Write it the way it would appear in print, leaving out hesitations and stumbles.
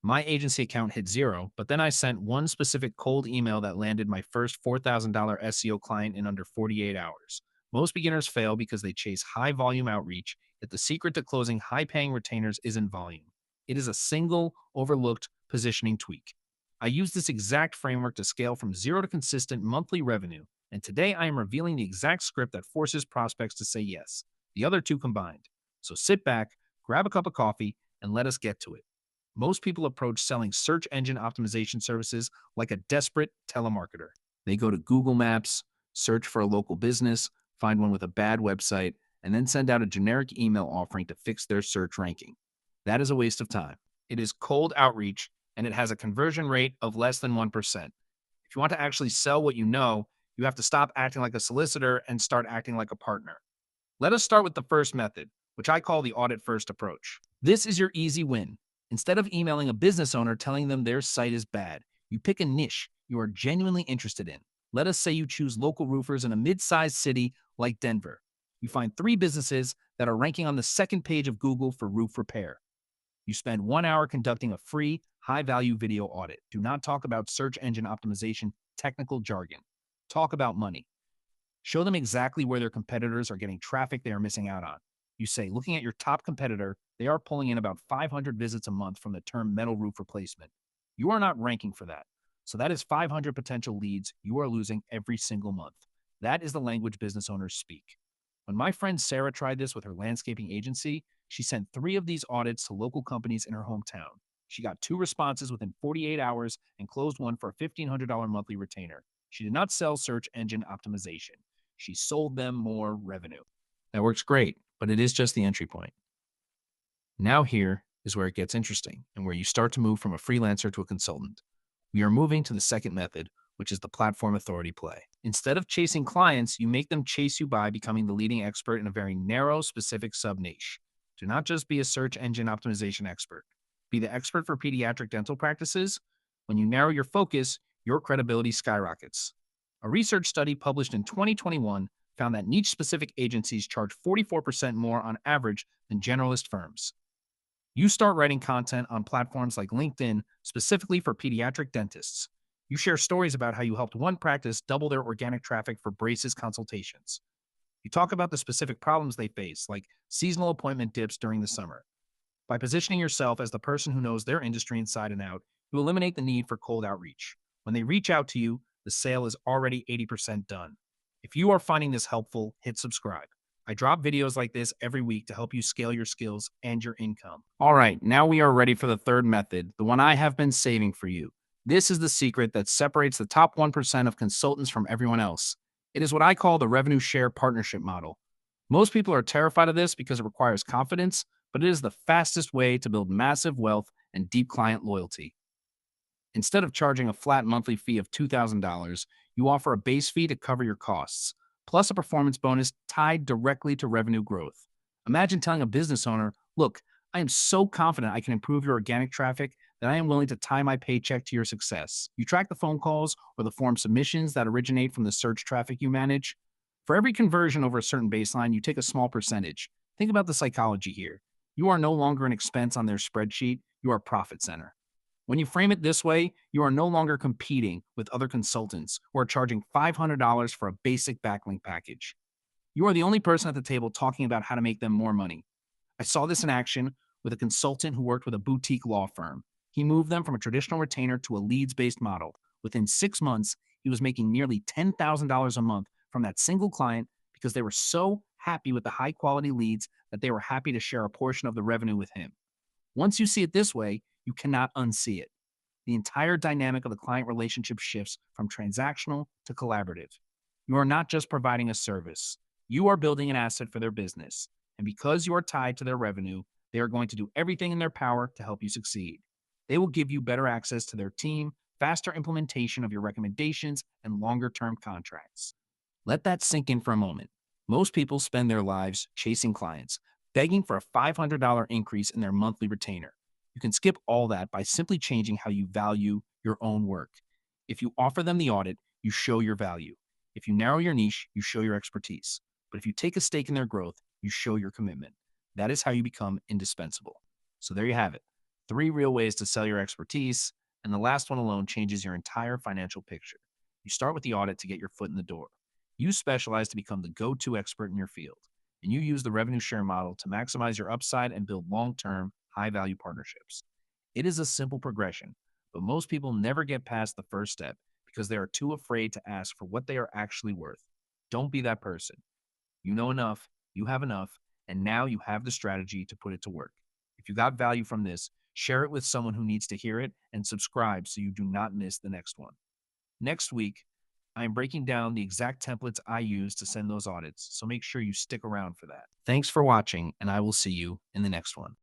My agency account hit zero, but then I sent one specific cold email that landed my first $4,000 SEO client in under 48 hours. Most beginners fail because they chase high volume outreach, yet the secret to closing high paying retainers isn't volume. It is a single, overlooked positioning tweak. I use this exact framework to scale from zero to consistent monthly revenue, and today I am revealing the exact script that forces prospects to say yes, the other two combined. So sit back, grab a cup of coffee, and let us get to it. Most people approach selling search engine optimization services like a desperate telemarketer. They go to Google Maps, search for a local business, find one with a bad website, and then send out a generic email offering to fix their search ranking. That is a waste of time. It is cold outreach, and it has a conversion rate of less than 1%. If you want to actually sell what you know, you have to stop acting like a solicitor and start acting like a partner. Let us start with the first method, which I call the audit-first approach. This is your easy win. Instead of emailing a business owner telling them their site is bad, you pick a niche you are genuinely interested in. Let us say you choose local roofers in a mid-sized city like Denver. You find 3 businesses that are ranking on the second page of Google for roof repair. You spend 1 hour conducting a free, high-value video audit. Do not talk about search engine optimization technical jargon. Talk about money. Show them exactly where their competitors are getting traffic they are missing out on. You say, looking at your top competitor, they are pulling in about 500 visits a month from the term metal roof replacement. You are not ranking for that. So that is 500 potential leads you are losing every single month. That is the language business owners speak. When my friend Sarah tried this with her landscaping agency, she sent 3 of these audits to local companies in her hometown. She got 2 responses within 48 hours and closed one for a $1,500 monthly retainer. She did not sell search engine optimization. She sold them more revenue. That works great, but it is just the entry point. Now, here is where it gets interesting and where you start to move from a freelancer to a consultant. We are moving to the second method, which is the platform authority play. Instead of chasing clients, you make them chase you by becoming the leading expert in a very narrow, specific sub niche. Do not just be a search engine optimization expert. Be the expert for pediatric dental practices. When you narrow your focus, your credibility skyrockets. A research study published in 2021 found that niche specific agencies charge 44% more on average than generalist firms. You start writing content on platforms like LinkedIn specifically for pediatric dentists. You share stories about how you helped one practice double their organic traffic for braces consultations. You talk about the specific problems they face, like seasonal appointment dips during the summer. By positioning yourself as the person who knows their industry inside and out, you eliminate the need for cold outreach. When they reach out to you, the sale is already 80% done. If you are finding this helpful, hit subscribe. I drop videos like this every week to help you scale your skills and your income. All right, now we are ready for the third method, the one I have been saving for you. This is the secret that separates the top 1% of consultants from everyone else. It is what I call the revenue share partnership model. Most people are terrified of this because it requires confidence, but it is the fastest way to build massive wealth and deep client loyalty. Instead of charging a flat monthly fee of $2,000, you offer a base fee to cover your costs, plus a performance bonus tied directly to revenue growth. Imagine telling a business owner, look, I am so confident I can improve your organic traffic that I am willing to tie my paycheck to your success. You track the phone calls or the form submissions that originate from the search traffic you manage. For every conversion over a certain baseline, you take a small percentage. Think about the psychology here. You are no longer an expense on their spreadsheet, you are a profit center. When you frame it this way, you are no longer competing with other consultants who are charging $500 for a basic backlink package. You are the only person at the table talking about how to make them more money. I saw this in action with a consultant who worked with a boutique law firm. He moved them from a traditional retainer to a leads-based model. Within 6 months, he was making nearly $10,000 a month from that single client because they were so happy with the high-quality leads that they were happy to share a portion of the revenue with him. Once you see it this way, you cannot unsee it. The entire dynamic of the client relationship shifts from transactional to collaborative. You are not just providing a service, you are building an asset for their business. And because you are tied to their revenue, they are going to do everything in their power to help you succeed. They will give you better access to their team, faster implementation of your recommendations, and longer term contracts. Let that sink in for a moment. Most people spend their lives chasing clients, begging for a $500 increase in their monthly retainer. You can skip all that by simply changing how you value your own work. If you offer them the audit, you show your value. If you narrow your niche, you show your expertise. But if you take a stake in their growth, you show your commitment. That is how you become indispensable. So there you have it. 3 real ways to sell your expertise, and the last one alone changes your entire financial picture. You start with the audit to get your foot in the door. You specialize to become the go to expert in your field, and you use the revenue share model to maximize your upside and build long term, high value partnerships. It is a simple progression, but most people never get past the first step because they are too afraid to ask for what they are actually worth. Don't be that person. You know enough, you have enough, and now you have the strategy to put it to work. If you got value from this, share it with someone who needs to hear it and subscribe so you do not miss the next one. Next week, I am breaking down the exact templates I use to send those audits, so make sure you stick around for that. Thanks for watching, and I will see you in the next one.